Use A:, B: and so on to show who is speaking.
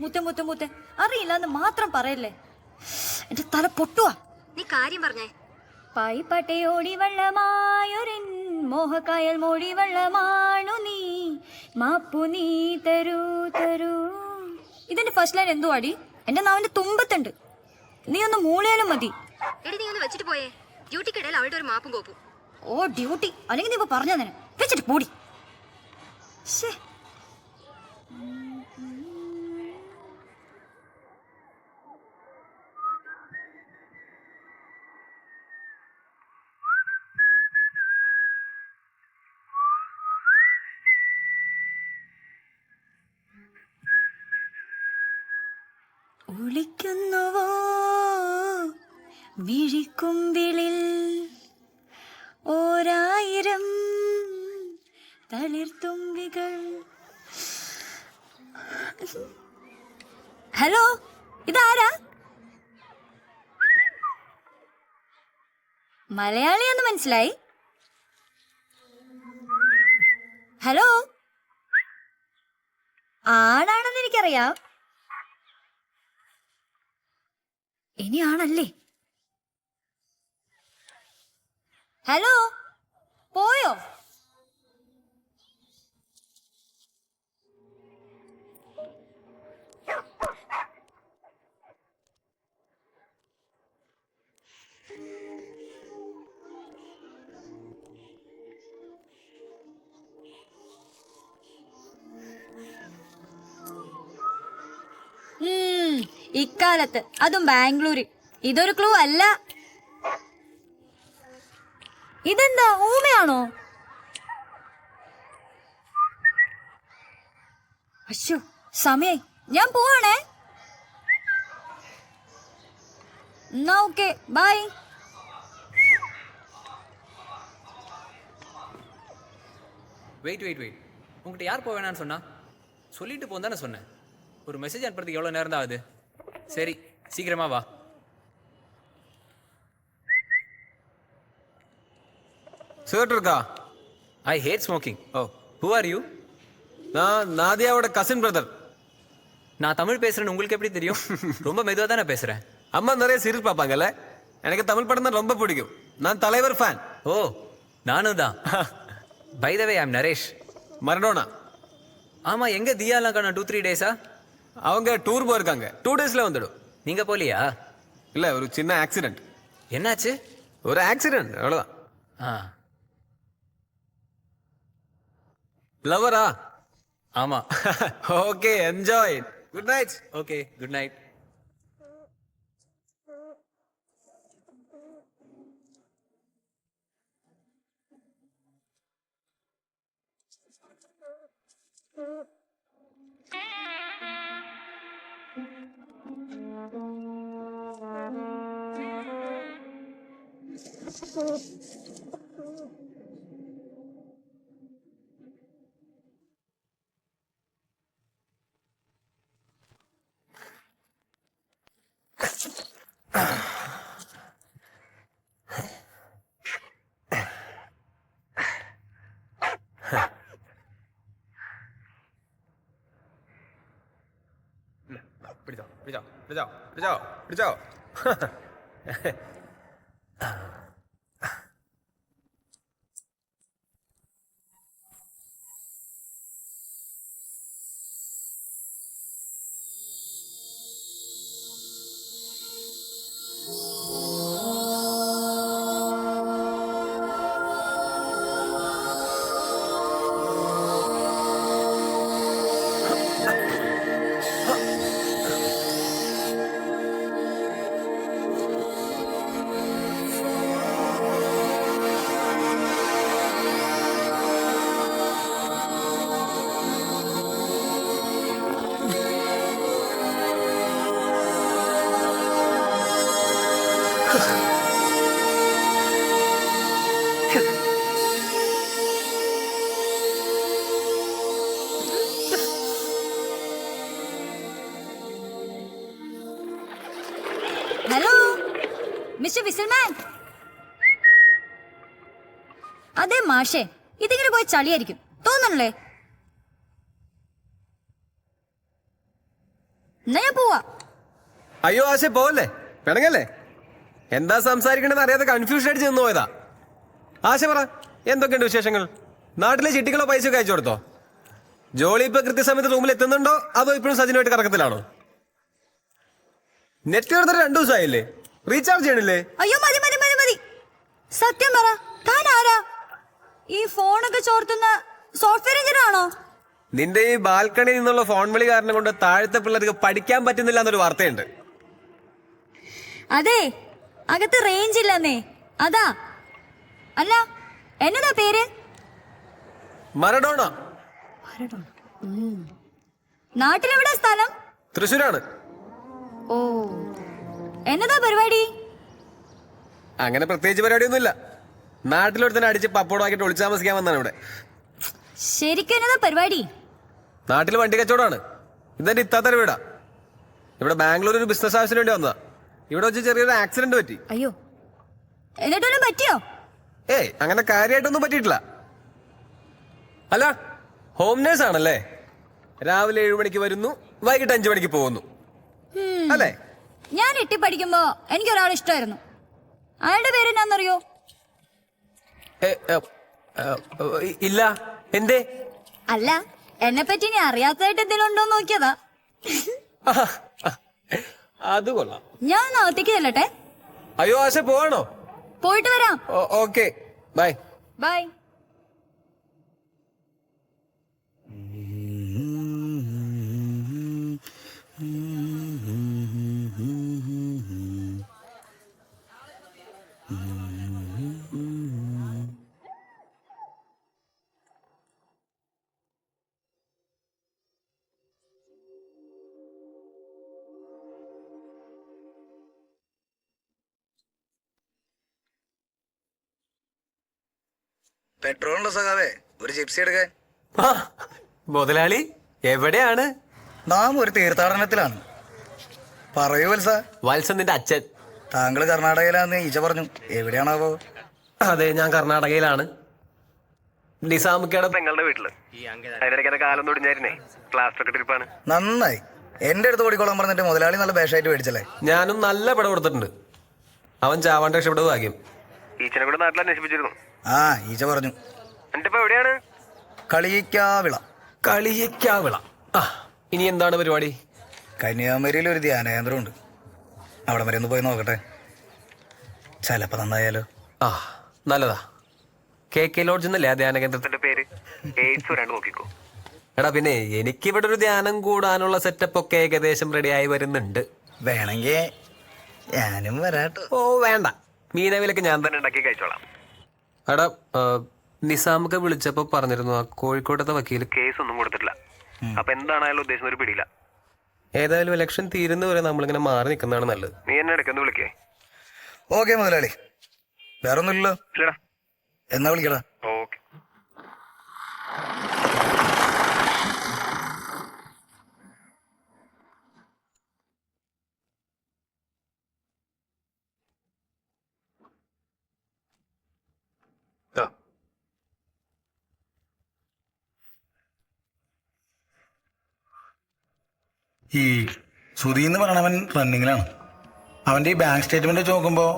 A: മുത്തെ മുത്തെ മുത്തെ അറിയില്ല എന്ന് മാത്രം പറയല്ലേ. എന്റെ തല പൊട്ടുവാ.
B: നീ കാര്യം പറഞ്ഞേ.
A: പായിപ്പാട്ടെ ഓടി വെള്ളമായൊരിൻ മോഹക്കായൽ മോടി വെള്ളമാണു നീ മാപ്പു നീ തരൂ തരൂ. ഇതിന്റെ ഫസ്റ്റ് ലൈൻ എന്തോ അടി എന്റെ നാവിന്റെ തുമ്പത്തുണ്ട്. നീ ഒന്ന് മൂളിയാലും മതി.
B: എടി നീ ഒന്ന് വെച്ചിട്ട് പോയേ. ഡ്യൂട്ടിക്കിടയിൽ അവളുടെ ഒരു മാപ്പും കോപ്പും.
A: ഓ ഡ്യൂട്ടി അല്ലെങ്കിൽ നീ ഇപ്പൊ പറഞ്ഞ തന്നെ വെച്ചിട്ട് പോടി. ഒളിക്കുന്നുവോ വിഴിക്കുമ്പിളിൽ ഓരായിരം തളിർത്തുമ്പികൾ. ഹലോ, ഇതാരാ? മലയാളിയെന്ന് മനസ്സിലായി. ഹലോ, ആണാണെന്ന് എനിക്കറിയാം. ഇനി ആണല്ലേ? ഹലോ, പോയോ? ഇക്കാലത്ത് അതും ബാംഗ്ലൂര് ഇതൊരു ക്ലൂ അല്ല. ഇതെന്താ ഊമയാണോ? അശ്ശോ സമയായി, ഞാൻ പോവാണേ. എന്നാ okay, bye.
C: Wait wait wait உங்கள்கிட்ட யார் போக வேணான்னு சொன்னா? சொல்லிட்டு போன்னு தானே சொன்னேன். ஒரு மெசேஜ் அனுப்புறதுக்கு எவ்வளோ நேரம் தான் ஆகுது? சரி, சீக்கிரமா வா.
D: சிகரெட் இருக்கா?
C: I hate smoking. Oh, who are you?
D: நான் நாதியாவோட கசின் பிரதர்.
C: நான் தமிழ் பேசுறேன்னு உங்களுக்கு எப்படி தெரியும்? ரொம்ப மெதுவாக தானே பேசுகிறேன்.
D: அம்மா நிறைய சீரியல் பார்ப்பாங்கல்ல, எனக்கு தமிழ் படம் தான் ரொம்ப பிடிக்கும். நான் தலைவர் ஃபேன்.
C: ஓ, நானும் தான். By the way, I am Naresh.
D: Maradona.
C: ஆமாம், எங்கே தியாலாம் காணோம்? 2-3 டேஸா?
D: அவங்க டூர் போயிருக்காங்க. 2 டேஸ்ல வந்துடும்.
C: நீங்கள் போலியா?
D: இல்லை, ஒரு சின்ன ஆக்சிடென்ட்.
C: என்னாச்சு?
D: ஒரு ஆக்சிடென்ட், அவ்வளோதான்.
C: ஆ,
D: லவரா?
C: ஆமாம்.
D: Okay, enjoy. Good night.
C: Okay, good night.
D: பிடிச்சோ.
A: Hello mister Whistleman. അതെ മാഷേ, ഇതിങ്ങനെ പോയി ചളിയായിരിക്കും തോന്നണല്ലേ? എന്നാ ഞാൻ പോവാ.
D: അയ്യോ ആശ പോവല്ലേ, പിണങ്ങല്ലേ? എന്താ സംസാരിക്കണമെന്ന് അറിയാതെ കൺഫ്യൂഷൻ അടിച്ച് നിന്ന് പോയതാ. ആശ പറ, എന്തൊക്കെയുണ്ട് വിശേഷങ്ങൾ? നാട്ടിലെ ചിട്ടികളോ പൈസ ഒക്കെ അയച്ചു കൊടുത്തോ? ജോളി ഇപ്പൊ കൃത്യസമയത്ത് റൂമിൽ എത്തുന്നുണ്ടോ അതോ ഇപ്പോഴും സജിനുമായിട്ട് കറക്കത്തിലാണോ? നെറ്റ് കയറുന്ന 2 ദിവസമായില്ലേ? റീചാർജ് ചെയ്യണില്ലേ?
A: അയ്യോ മതി മതി മതി മതി. സത്യം പറ, താൻ ആരാ? ഈ ഫോണൊക്കെ ചോർത്തുന്ന സോഫ്റ്റ്വെയർ എഞ്ചിനീയർ ആണോ?
D: നിന്റെ ഈ ബാൽക്കണിയിൽ നിന്നുള്ള ഫോൺ വിളി കാരണം കൊണ്ട് താഴത്തെ പിള്ളേർക്ക് പഠിക്കാൻ പറ്റുന്നില്ല എന്നൊരു വാർത്തയുണ്ട്.
A: അതെ, അകത്ത് റേഞ്ച് ഇല്ലെന്നേ, അതാ. അല്ല, എന്നതാ പേര്?
D: മറഡോണ.
A: നാട്ടിലെവിടെ സ്ഥലം?
D: തൃശ്ശൂരാണ്.
A: ഓ, എന്നതാ പരിപാടി?
D: അങ്ങനെ പ്രത്യേകിച്ച് പരിപാടിയൊന്നുമില്ല. നാട്ടിലൊരുത്തന്നെ അടിച്ച് പപ്പോടം ആക്കിയിട്ട് ഒളിച്ചു താമസിക്കാൻ വന്നാണ് ഇവിടെ.
A: ശരിക്കും എന്നതാ പരിപാടി?
D: നാട്ടിൽ വണ്ടി കച്ചവടമാണ്. ഇതെന്റെ ഇത്താത്തര വീടാ. ഇവിടെ ബാംഗ്ലൂർ ഒരു ബിസിനസ് ആവശ്യത്തിന് വേണ്ടി വന്നതാ. ഇവിടെ വെച്ച് ചെറിയൊരു ആക്സിഡന്റ് പറ്റി.
A: അയ്യോ, എന്നിട്ടൊന്നും പറ്റിയോ?
D: ഏയ് അങ്ങനെ കാര്യമായിട്ടൊന്നും പറ്റിയിട്ടില്ല. അല്ല, ഹോം നേഴ്സ് ആണല്ലേ? രാവിലെ 7 മണിക്ക് വരുന്നു, വൈകിട്ട് 5 മണിക്ക് പോകുന്നു അല്ലേ?
A: ഞാൻ എട്ടി പഠിക്കുമ്പോ എനിക്കൊരാൾ ഇഷ്ടമായിരുന്നു. അയാളുടെ പേര് എന്നാന്നറിയോ?
D: ഇല്ല. എന്തേ?
A: അല്ല, എന്നെ പറ്റി ഇനി അറിയാത്തതായിട്ട് എന്തെങ്കിലും ഉണ്ടോ നോക്കിയതാ.
D: അത് കൊള്ളാം.
A: ഞാൻ ഒന്ന് അകത്തേക്ക് ചെല്ലട്ടെ.
D: അയ്യോ ആശ പോവാണോ?
A: പോയിട്ട് വരാം.
D: Okay, bye.
A: ബൈ.
E: പെട്രോളിന്റെ സഖാവേ, ഒരു ജിപ്സി എടുക്കാൻ.
D: മുതലാളി എവിടെയാണ്?
E: നാം ഒരു തീർത്ഥാടനത്തിലാണ്. പറയൂ വത്സ.
D: വത്സൻ നിന്റെ അച്ഛൻ.
E: താങ്കൾ കർണാടകയിലാന്ന് ഈച്ച പറഞ്ഞു. എവിടെയാണാവോ?
D: അതെ, ഞാൻ കർണാടകയിലാണ്. നിസാമുക്കയുടെ പെങ്ങളുടെ വീട്ടില്. അതിനിടയ്ക്ക് കാലം തൊടിഞ്ഞായിരുന്നേ. ക്ലാസ് ട്രിപ്പാണ്.
E: നന്നായി. എന്റെ അടുത്ത് ഓടിക്കോളാൻ പറഞ്ഞിട്ട് മുതലാളി നല്ല ബേഷായിട്ട് മേടിച്ചല്ലേ?
D: ഞാനും നല്ല പടം കൊടുത്തിട്ടുണ്ട്. അവൻ ചാവാണ്ട് രക്ഷപ്പെട്ടത് ഭാഗ്യം. ഈച്ചനെ കൂടെ നാട്ടിൽ അന്വേഷിപ്പിച്ചിരുന്നു.
E: ആ, ഈച്ച പറഞ്ഞു.
D: എന്നിട്ടിപ്പോ എവിടെയാണ്?
E: കളിയിക്കാവിള.
D: കളിയക്കാവിള. ആ, ഇനി എന്താണ് പരിപാടി?
E: കന്യാകുമാരിയിൽ ഒരു ധ്യാനകേന്ദ്രമുണ്ട്. അവിടെ വരെ ഒന്ന് പോയി നോക്കട്ടെ. ചിലപ്പോ നന്നായാലോ?
D: ആ, നല്ലതാ. KK ലോഡ്ജ് എന്നല്ലേ ആ ധ്യാന കേന്ദ്രത്തിന്റെ പേര്? നോക്കിക്കോ. എടാ, പിന്നെ എനിക്കിവിടെ ഒരു ധ്യാനം കൂടാനുള്ള സെറ്റപ്പ് ഒക്കെ ഏകദേശം റെഡിയായി വരുന്നുണ്ട്.
E: വേണമെങ്കിൽ ഞാനും വരാട്ടോ.
D: ഓ വേണ്ട, മീനവിലൊക്കെ ഞാൻ തന്നെ ഉണ്ടാക്കി കഴിച്ചോളാം. എടാ, നിസാമൊക്കെ വിളിച്ചപ്പോ പറഞ്ഞിരുന്നു ആ കോഴിക്കോട്ടത്തെ വക്കീൽ കേസ് ഒന്നും കൊടുത്തിട്ടില്ല. അപ്പൊ എന്താണായാലും ഉദ്ദേശം ഒരു പിടിയില്ല. ഏതായാലും ഇലക്ഷൻ തീരുന്നവരെ നമ്മളിങ്ങനെ മാറി നിൽക്കുന്നതാണ് നല്ലത്. നീ എന്നെ ഇടയ്ക്കൊന്ന് വിളിക്കേ?
E: ഓക്കെ മുതലാളി. വേറൊന്നുമില്ലല്ലോ? എന്നാ വിളിക്കടാ.
D: ഓക്കെ.
F: ഈ സുധി എന്ന് പറയണവൻ റണ്ണിങ്ങിലാണ്. അവൻ്റെ ഈ ബാങ്ക് സ്റ്റേറ്റ്മെന്റ് വെച്ച് നോക്കുമ്പോൾ